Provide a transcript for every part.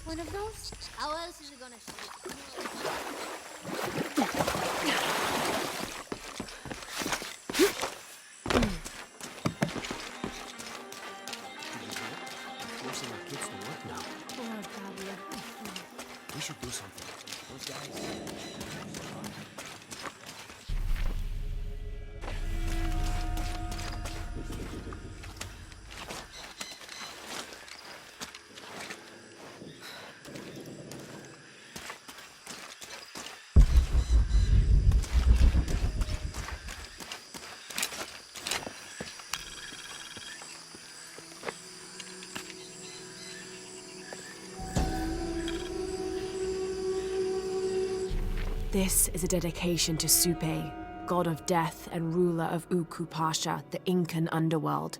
One of those? How else is it gonna shoot? Forcing our kids to work now. Poor Pablo. We should do something. Those guys. This is a dedication to Supe, god of death and ruler of Uku Pasha, the Incan underworld.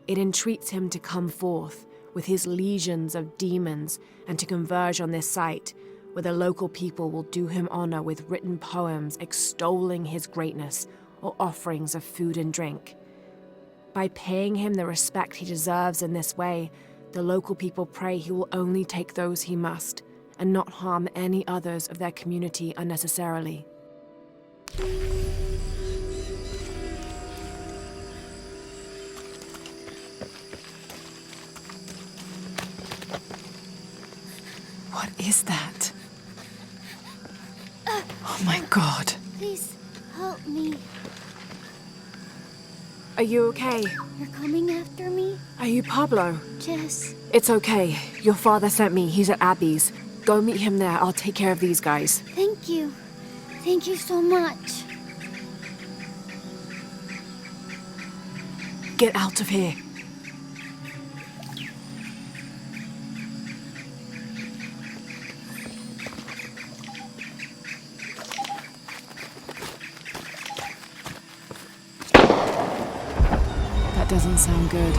It entreats him to come forth with his legions of demons and to converge on this site, where the local people will do him honor with written poems extolling his greatness or offerings of food and drink. By paying him the respect he deserves in this way, the local people pray he will only take those he must, and not harm any others of their community unnecessarily. What is that? Oh my God. Please, help me. Are you okay? You're coming after me? Are you Pablo? Jess. It's okay. Your father sent me. He's at Abby's. Go meet him there. I'll take care of these guys. Thank you. Thank you so much. Get out of here. That doesn't sound good.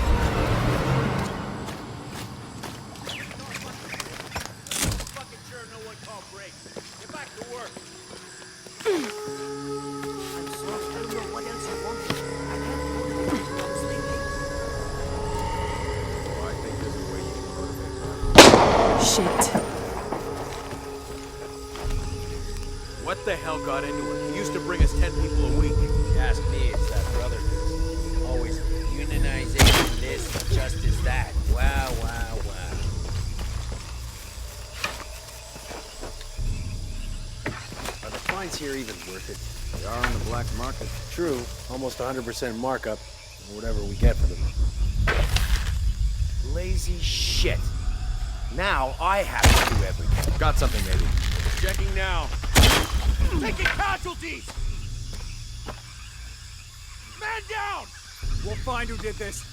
Fucking sure no one called break. Get back to work. I'm sorry. I don't know what else you want. I can't go to work. I'm sleeping. I think there's a way you can motivate Shit. What the hell got into it? He used to bring us 10 people a week. You ask me, it's that brother. Always unionization this, justice that. Wow, wow, wow. Are the fines here even worth it? They are on the black market. True, almost 100% markup, whatever we get for them. Lazy shit. Now I have to do everything. Got something, maybe. Checking now. Taking casualties! Man down! We'll find who did this.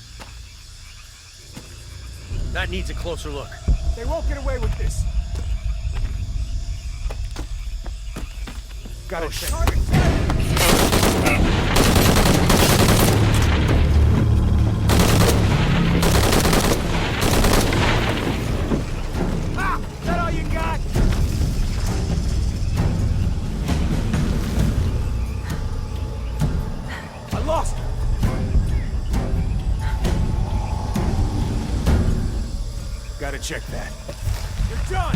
That needs a closer look. They won't get away with this. Gotta check. Ah! Is that all you got? I lost her. Gotta check that. You're done!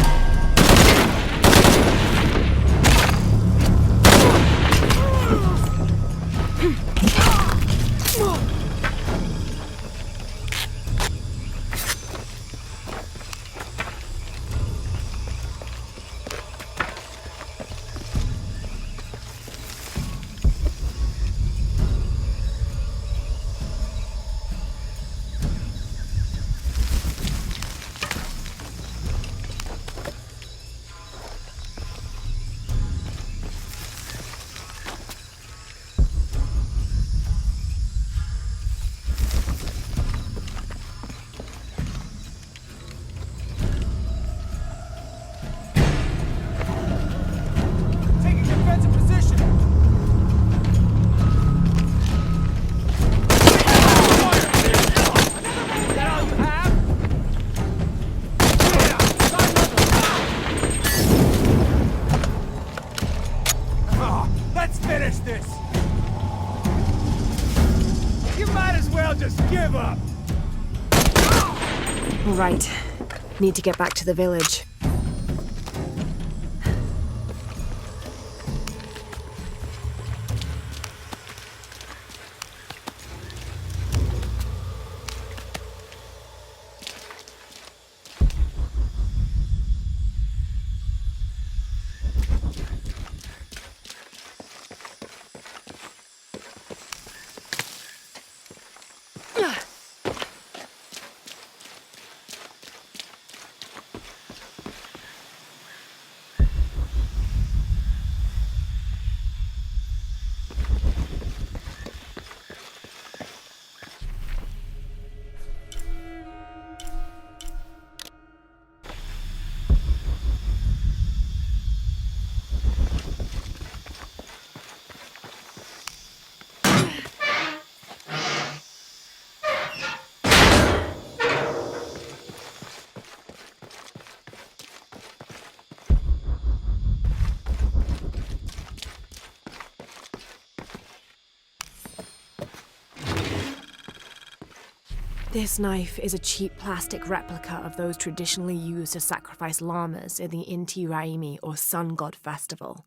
Taking defensive position. Is that all you have? Let's finish this. You might as well just give up. All right. Need to get back to the village. This knife is a cheap plastic replica of those traditionally used to sacrifice llamas in the Inti Raymi or Sun God Festival.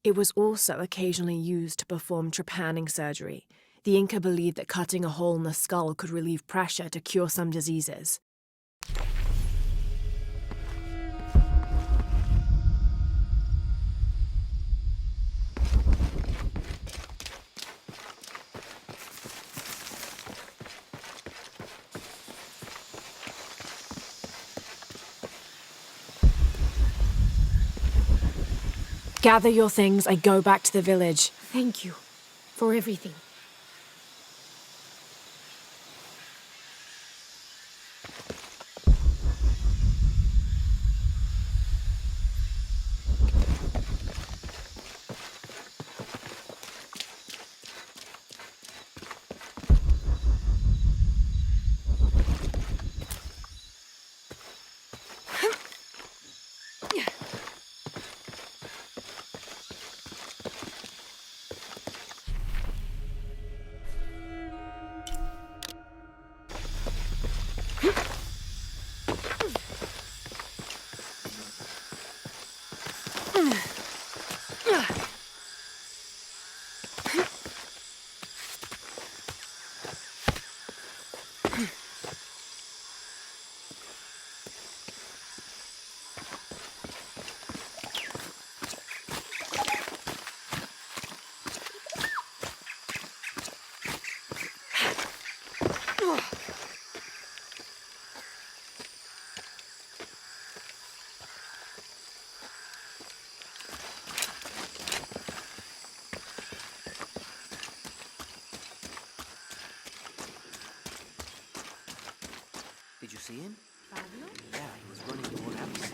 It was also occasionally used to perform trepanning surgery. The Inca believed that cutting a hole in the skull could relieve pressure to cure some diseases. Gather your things and go back to the village. Thank you for everything. Did you see him? Yeah, he was running toward us.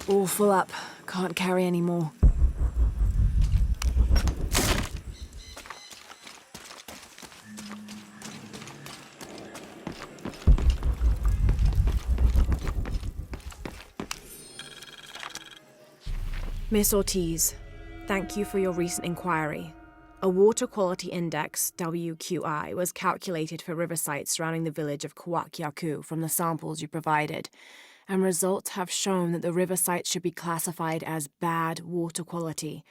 All full up. Can't carry any more. Miss Ortiz, thank you for your recent inquiry. A Water Quality Index, WQI, was calculated for river sites surrounding the village of Kwakyaku from the samples you provided, and results have shown that the river sites should be classified as bad water quality.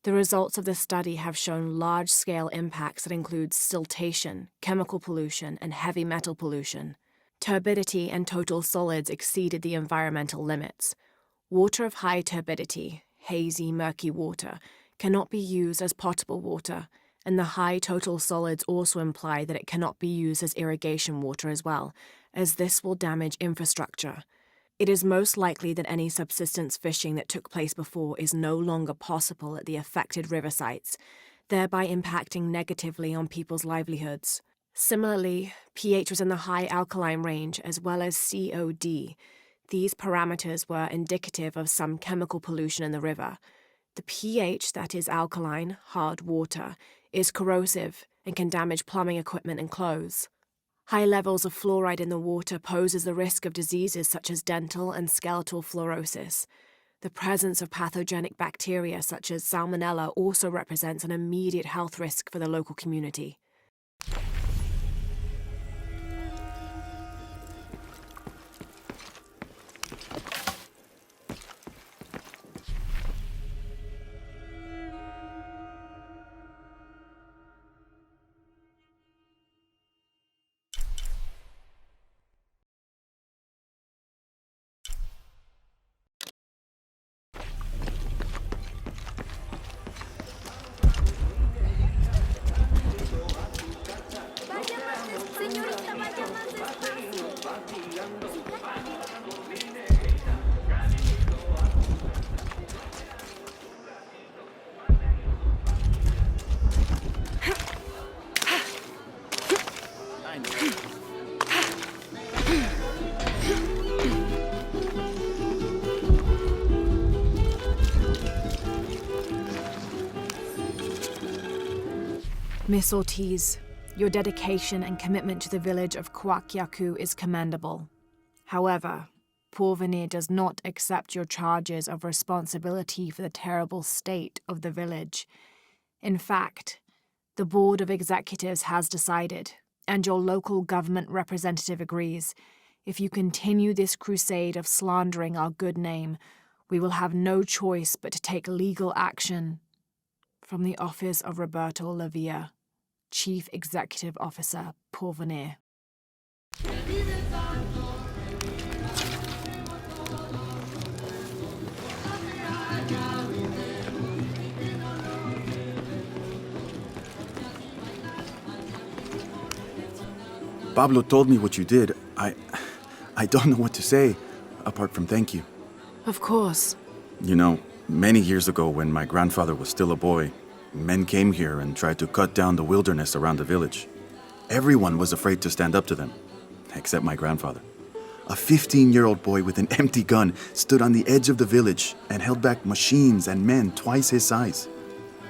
The results of the study have shown large-scale impacts that include siltation, chemical pollution, and heavy metal pollution. Turbidity and total solids exceeded the environmental limits. Water of high turbidity, hazy, murky water, cannot be used as potable water, and the high total solids also imply that it cannot be used as irrigation water as well, as this will damage infrastructure. It is most likely that any subsistence fishing that took place before is no longer possible at the affected river sites, thereby impacting negatively on people's livelihoods. Similarly, pH was in the high alkaline range as well as COD. These parameters were indicative of some chemical pollution in the river. The pH, that is alkaline, hard water, is corrosive and can damage plumbing equipment and clothes. High levels of fluoride in the water poses the risk of diseases such as dental and skeletal fluorosis. The presence of pathogenic bacteria such as Salmonella also represents an immediate health risk for the local community. Miss Ortiz, your dedication and commitment to the village of Kwakyaku is commendable. However, Porvenir does not accept your charges of responsibility for the terrible state of the village. In fact, the Board of Executives has decided, and your local government representative agrees, if you continue this crusade of slandering our good name, we will have no choice but to take legal action. From the office of Roberto Lavia, Chief Executive Officer, Porvenir. Pablo told me what you did. I don't know what to say, apart from thank you. Of course. You know, many years ago when my grandfather was still a boy, men came here and tried to cut down the wilderness around the village. Everyone was afraid to stand up to them, except my grandfather. A 15-year-old boy with an empty gun stood on the edge of the village and held back machines and men twice his size.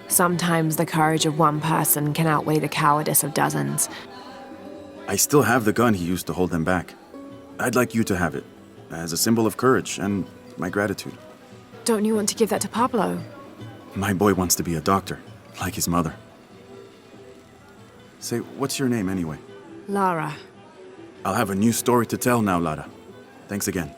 Sometimes the courage of one person can outweigh the cowardice of dozens. I still have the gun he used to hold them back. I'd like you to have it, as a symbol of courage and my gratitude. Don't you want to give that to Pablo? My boy wants to be a doctor, like his mother. Say, what's your name anyway? Lara. I'll have a new story to tell now, Lara. Thanks again.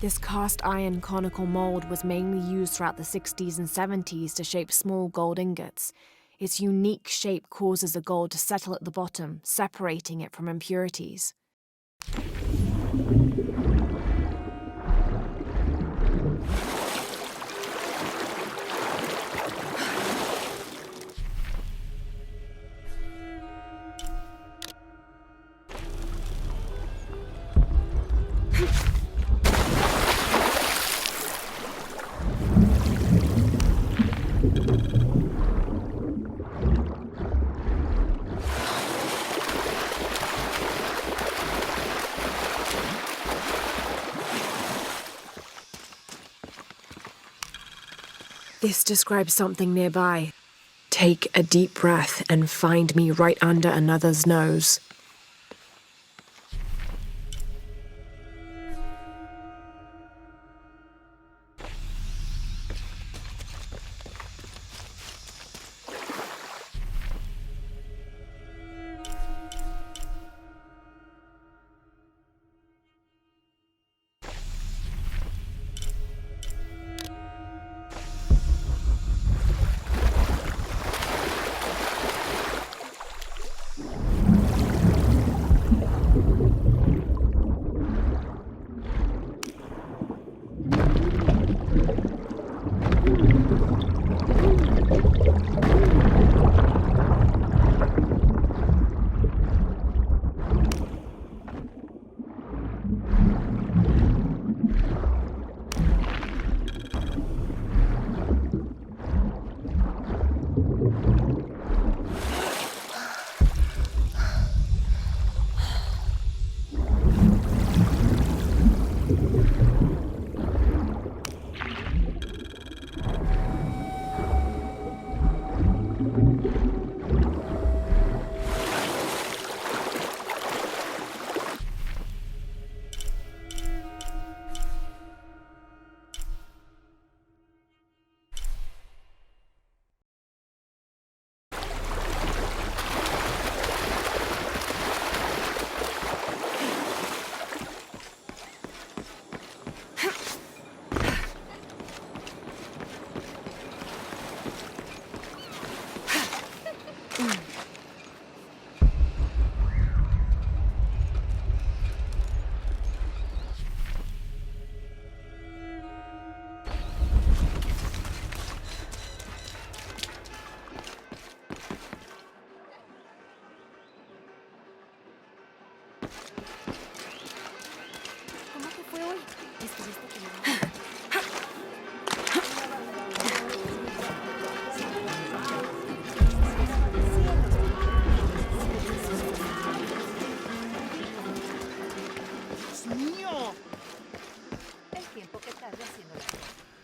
This cast iron conical mold was mainly used throughout the 60s and 70s to shape small gold ingots. Its unique shape causes the gold to settle at the bottom, separating it from impurities. This describes something nearby. Take a deep breath and find me right under another's nose.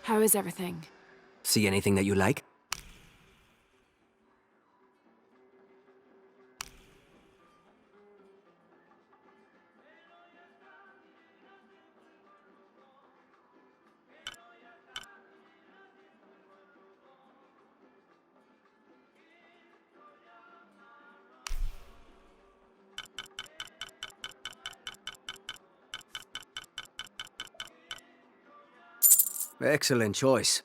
How is everything? See anything that you like? Excellent choice.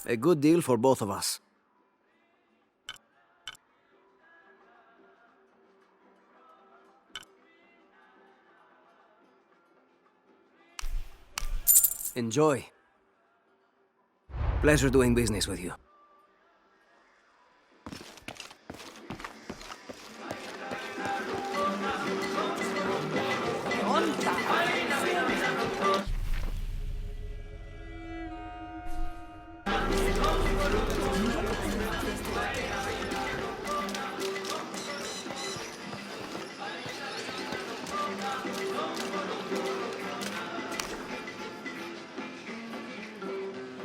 A good deal for both of us. Enjoy. Pleasure doing business with you.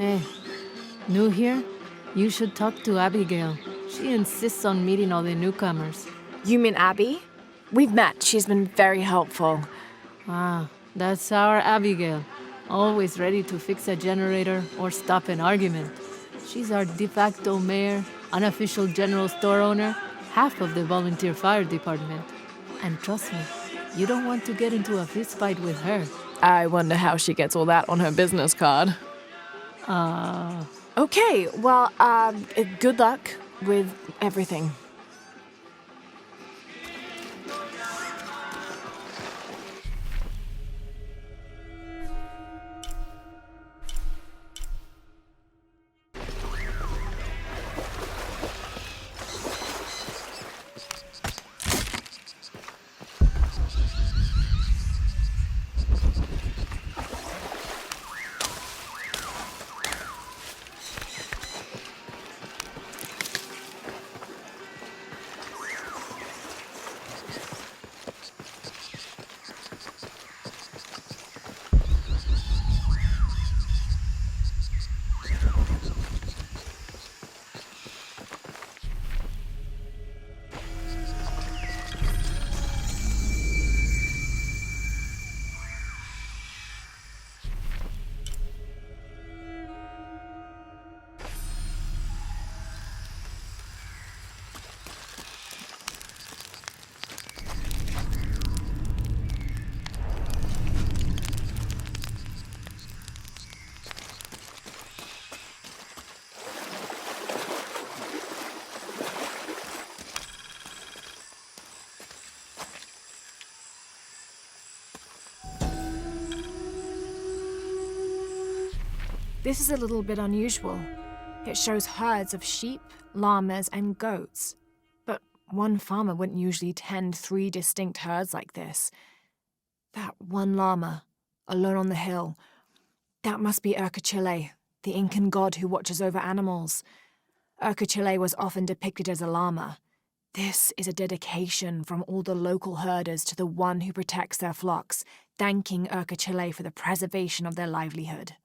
Hey, new here? You should talk to Abigail. She insists on meeting all the newcomers. You mean Abby? We've met. She's been very helpful. Ah, that's our Abigail. Always ready to fix a generator or stop an argument. She's our de facto mayor, unofficial general store owner, half of the volunteer fire department. And trust me, you don't want to get into a fist fight with her. I wonder how she gets all that on her business card. Okay, well, good luck with everything. This is a little bit unusual. It shows herds of sheep, llamas, and goats. But one farmer wouldn't usually tend 3 distinct herds like this. That one llama, alone on the hill, that must be Urkachile, the Incan god who watches over animals. Urkachile was often depicted as a llama. This is a dedication from all the local herders to the one who protects their flocks, thanking Urkachile for the preservation of their livelihood.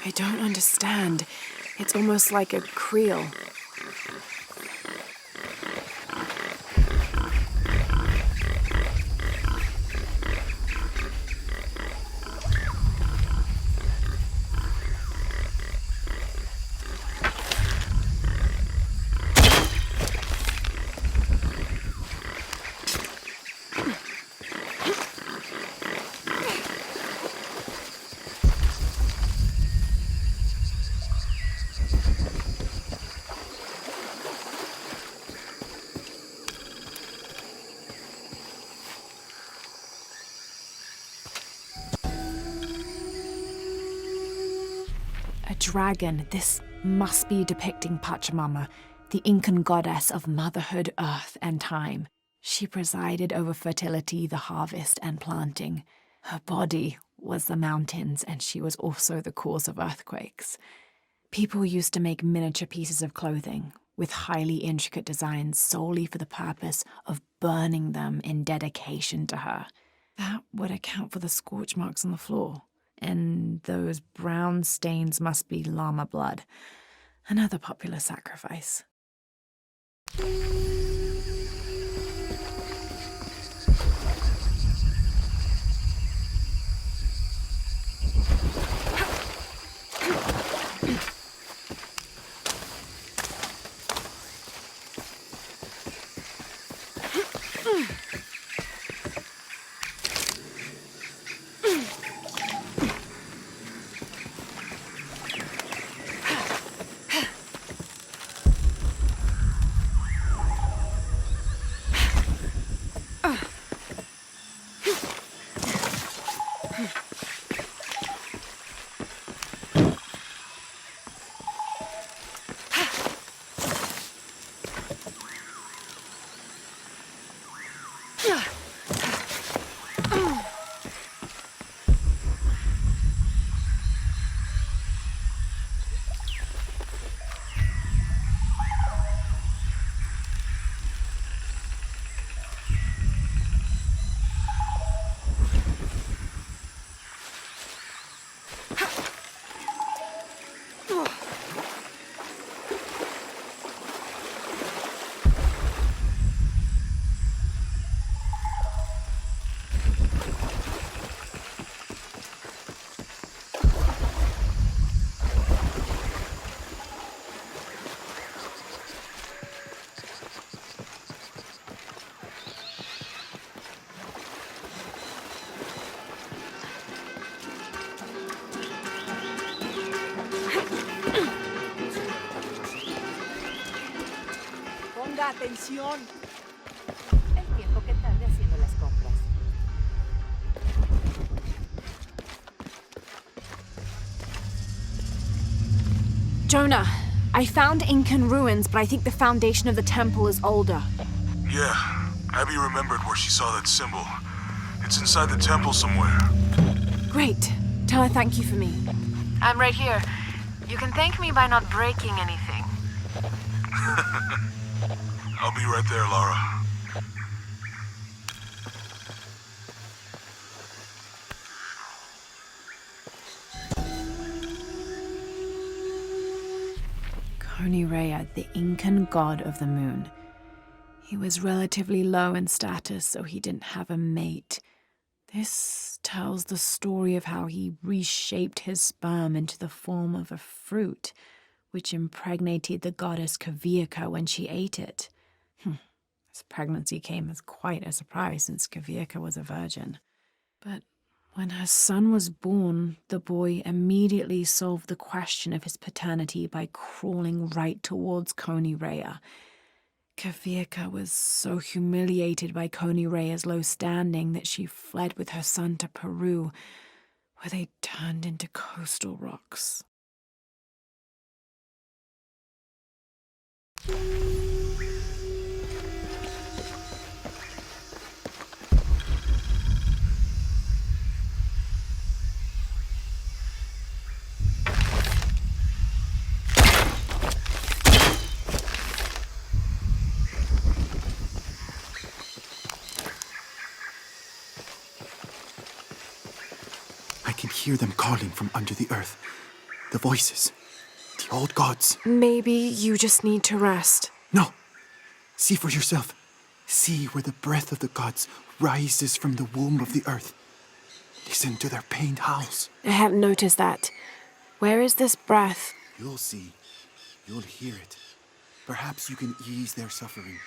I don't understand. It's almost like a creel. A dragon. This must be depicting Pachamama, the Incan goddess of motherhood, earth, and time. She presided over fertility, the harvest, and planting. Her body was the mountains, and she was also the cause of earthquakes. People used to make miniature pieces of clothing with highly intricate designs solely for the purpose of burning them in dedication to her. That would account for the scorch marks on the floor. And those brown stains must be llama blood, another popular sacrifice. Atención. El tiempo que tarde haciendo las compras. Jonah, I found Incan ruins, but I think the foundation of the temple is older. Yeah, Abby remembered where she saw that symbol. It's inside the temple somewhere. Great. Tell her thank you for me. I'm right here. You can thank me by not breaking anything. I'll be right there, Lara. Rea, the Incan god of the moon. He was relatively low in status, so he didn't have a mate. This tells the story of how he reshaped his sperm into the form of a fruit, which impregnated the goddess Kavika when she ate it. His pregnancy came as quite a surprise since Kavika was a virgin. But when her son was born, the boy immediately solved the question of his paternity by crawling right towards Rea. Kavika was so humiliated by Rea's low standing that she fled with her son to Peru, where they turned into coastal rocks. I can hear them calling from under the earth. The voices. The old gods. Maybe you just need to rest. No. See for yourself. See where the breath of the gods rises from the womb of the earth. Listen to their pained howls. I hadn't noticed that. Where is this breath? You'll see. You'll hear it. Perhaps you can ease their suffering.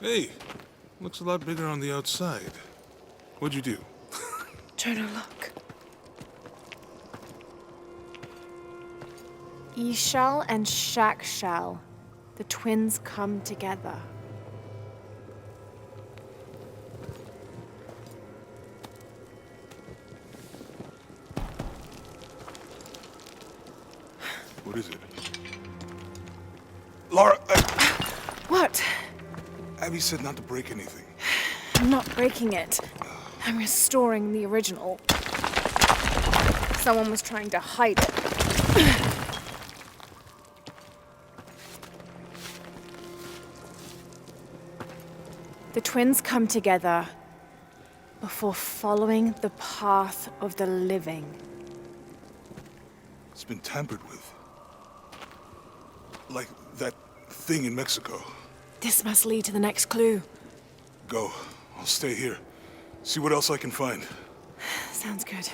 Hey, looks a lot bigger on the outside. What'd you do? Turn a look. Ishal and Shakshal, the twins come together. What is it? Laura, What? Abby said not to break anything. I'm not breaking it. I'm restoring the original. Someone was trying to hide it. The twins come together before following the path of the living. It's been tampered with. Like that thing in Mexico. This must lead to the next clue. Go. I'll stay here. See what else I can find. Sounds good.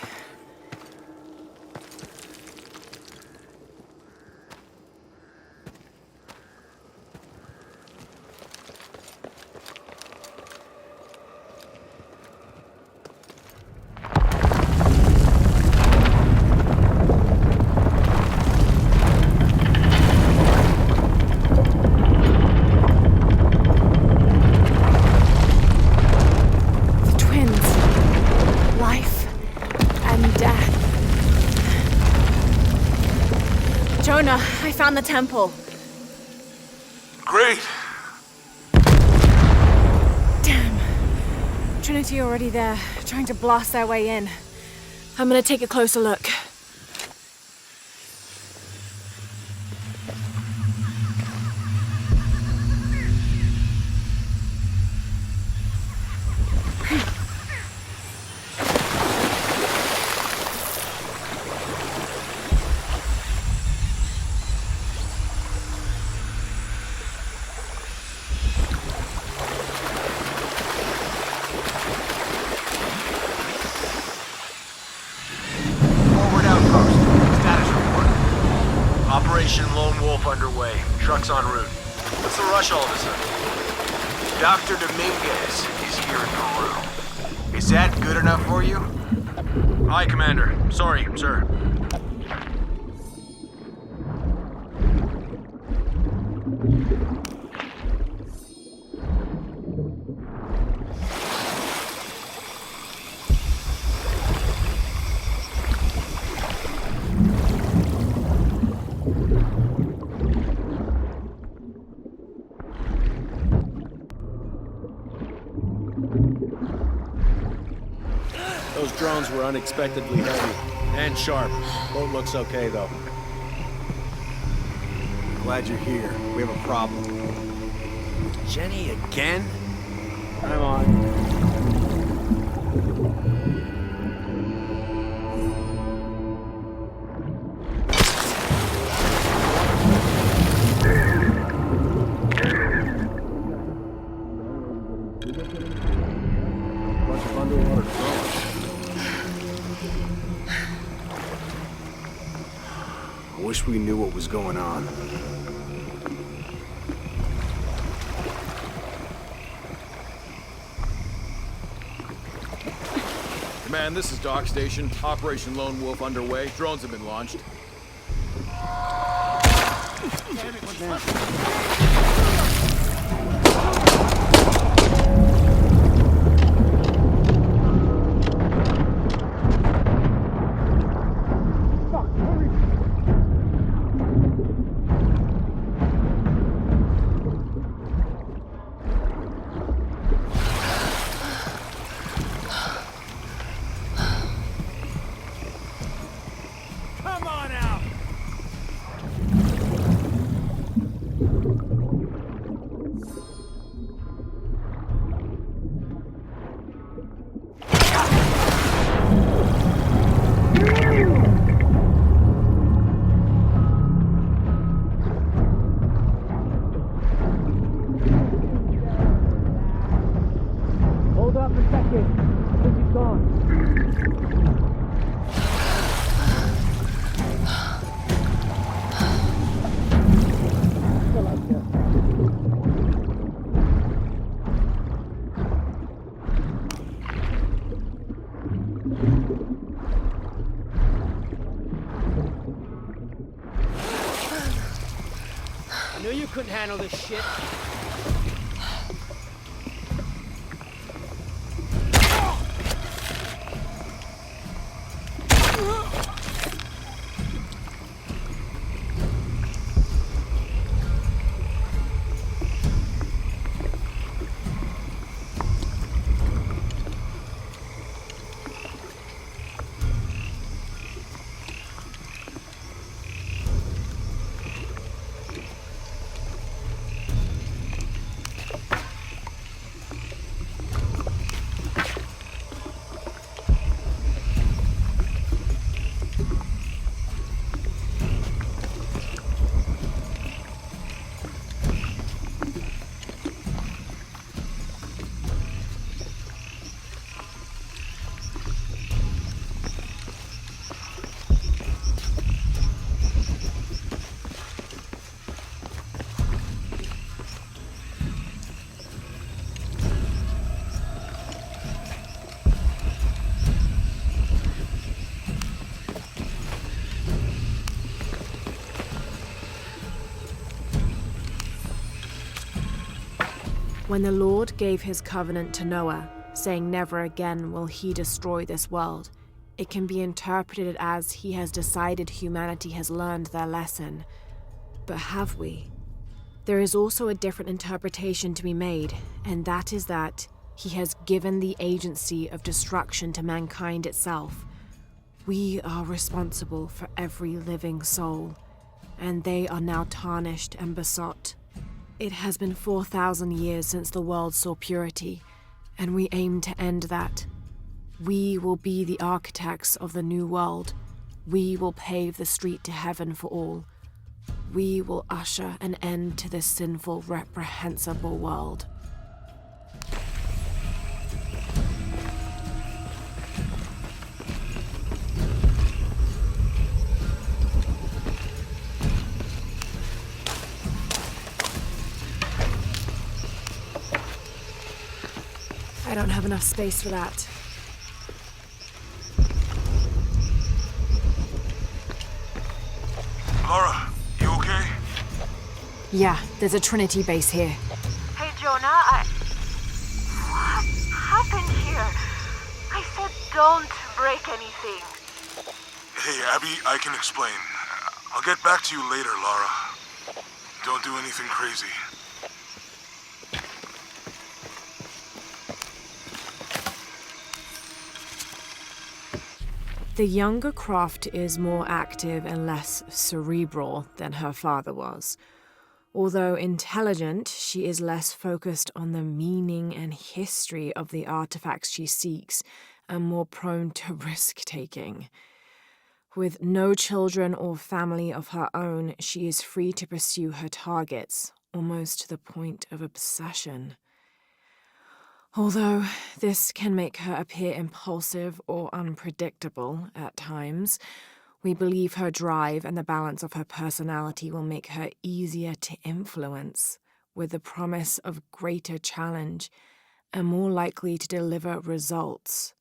Jonah, I found the temple. Great! Damn. Trinity already there, trying to blast their way in. I'm gonna take a closer look. Operation Lone Wolf underway. Trucks en route. What's the rush all of a sudden? Dr. Dominguez is here in Peru. Is that good enough for you? Aye, Commander. Sorry, sir. Those drones were unexpectedly heavy and sharp. Boat looks okay, though. Glad you're here. We have a problem. Jenny again? I'm on. Bunch of underwater drones. I wish we knew what was going on. Command, this is Dock Station. Operation Lone Wolf underway. Drones have been launched. Damn it, I knew you couldn't handle this shit. When the Lord gave his covenant to Noah, saying never again will he destroy this world, it can be interpreted as he has decided humanity has learned their lesson. But have we? There is also a different interpretation to be made, and that is that he has given the agency of destruction to mankind itself. We are responsible for every living soul, and they are now tarnished and besot. It has been 4,000 years since the world saw purity, and we aim to end that. We will be the architects of the new world. We will pave the street to heaven for all. We will usher an end to this sinful, reprehensible world. I don't have enough space for that. Lara, you okay? Yeah, there's a Trinity base here. Hey, Jonah, what happened here? I said don't break anything. Hey, Abby, I can explain. I'll get back to you later, Lara. Don't do anything crazy. The younger Croft is more active and less cerebral than her father was. Although intelligent, she is less focused on the meaning and history of the artifacts she seeks and more prone to risk-taking. With no children or family of her own, she is free to pursue her targets, almost to the point of obsession. Although this can make her appear impulsive or unpredictable at times, we believe her drive and the balance of her personality will make her easier to influence, with the promise of greater challenge and more likely to deliver results.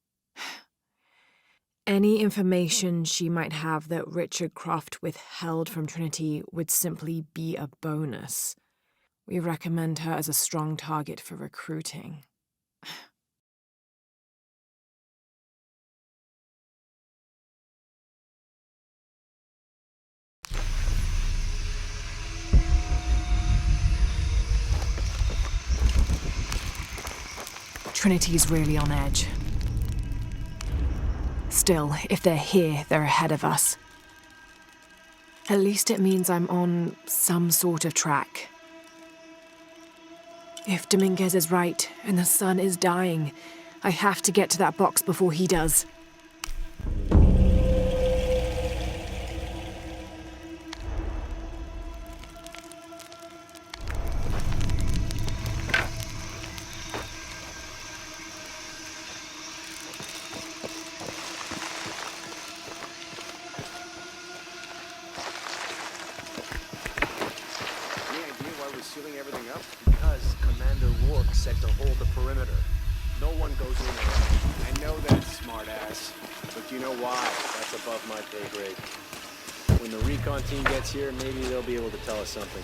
Any information she might have that Richard Croft withheld from Trinity would simply be a bonus. We recommend her as a strong target for recruiting. Trinity's really on edge. Still, if they're here, they're ahead of us. At least it means I'm on some sort of track. If Dominguez is right, and the sun is dying, I have to get to that box before he does. said to hold the perimeter. No one goes in there. I know that, smartass. But you know why? That's above my pay grade. When the recon team gets here, maybe they'll be able to tell us something.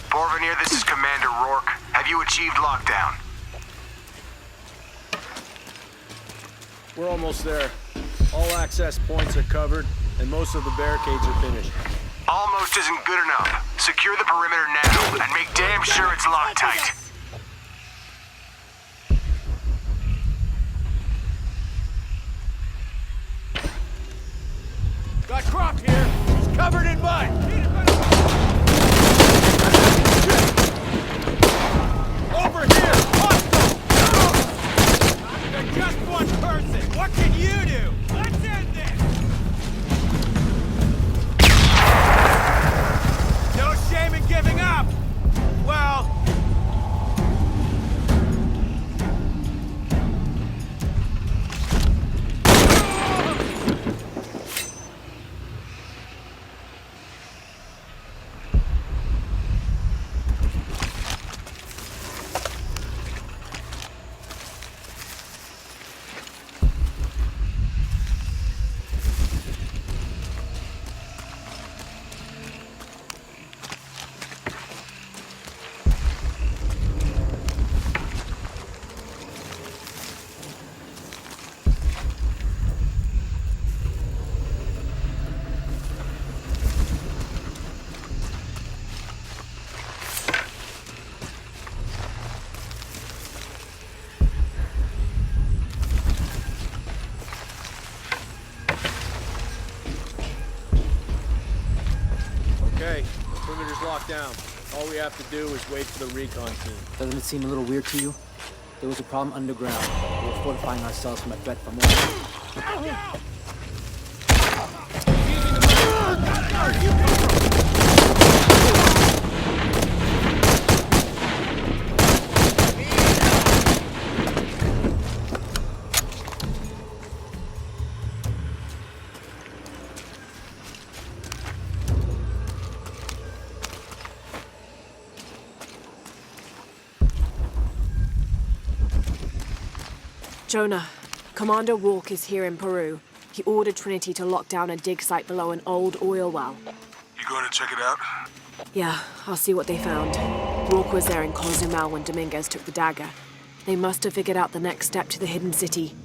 Porvenir, this is Commander Rourke. Have you achieved lockdown? We're almost there. All access points are covered, and most of the barricades are finished. Almost isn't good enough. Secure the perimeter now, and make damn sure it's locked tight. Got Croc here. He's covered in mud. Over here! Hostile! They're just one person! What can you do? Let's end this! No shame in giving up! Well... Okay, the perimeter's locked down. All we have to do is wait for the recon team. Doesn't it seem a little weird to you? There was a problem underground. We're fortifying ourselves from a threat from over. Jonah, Commander Rourke is here in Peru. He ordered Trinity to lock down a dig site below an old oil well. You going to check it out? Yeah, I'll see what they found. Rourke was there in Cozumel when Dominguez took the dagger. They must have figured out the next step to the hidden city.